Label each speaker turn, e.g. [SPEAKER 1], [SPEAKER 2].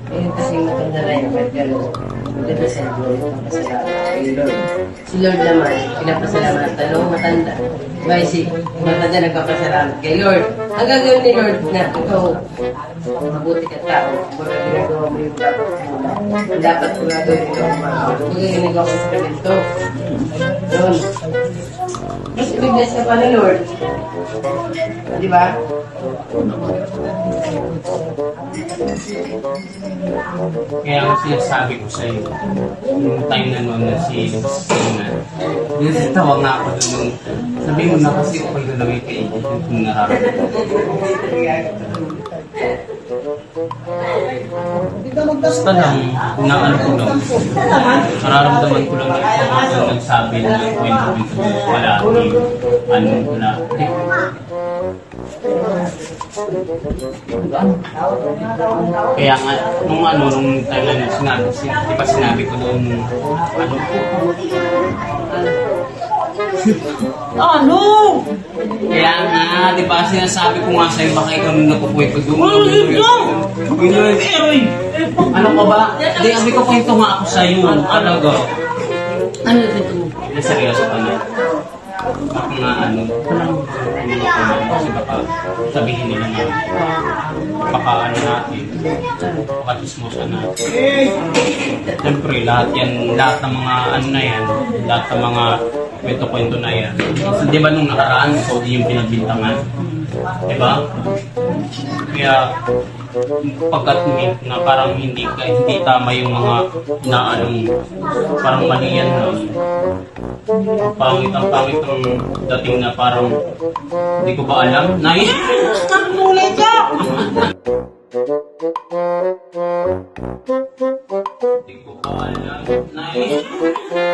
[SPEAKER 1] Ayun kasi matanda na yung pero maganda sa Lord, si Lord naman, pinapasalamat at talong matanda. By si matanda nagpapasalamat kay Lord. Ang gagawin ni Lord na ikaw, mabuti ka tao, kung ginagawa mo yung dapat kung gagawin ito, kung ginagawa mo sa ganito. Doon. Mas i-bless ka pa ni Lord. Di ba?
[SPEAKER 2] Kaya ang sinasabi ko sa iyo, yung time na noon na si Sina, tawag na ako doon. Sabi mo na kasi okay na lang yung kaigit yung nararamdaman. Basta lang, naano ko lang, nararamdaman ko lang yung nagsabi na kwento dito wala, wala. Kaya nga, nung time na sinabi, di ba sinabi ko noon
[SPEAKER 3] Ano?
[SPEAKER 2] Kaya nga, di ba sinasabi ko nga sa'yo, baka ikaw nung napukwento doon. Ano ka ba? Di, sabi ko kwento nga ako sa'yo. Alaga.
[SPEAKER 3] Ano yung ito mo?
[SPEAKER 2] Seryoso ka na. Ako nga kasi baka sabihin nila na baka natin, baka chismosa natin. Siyempre, lahat ng mga na yan, lahat ng mga kwento-kwento na yan. Di ba nung nakaraan, ikaw din yung pinagbintangan? Di ba? Kaya, pagkat na parang hindi tama yung mga parang mali yan na ang pangit ang dating na parang hindi ko ba alam Nay
[SPEAKER 3] Ulit ka!
[SPEAKER 2] Hindi ko ba alam Nay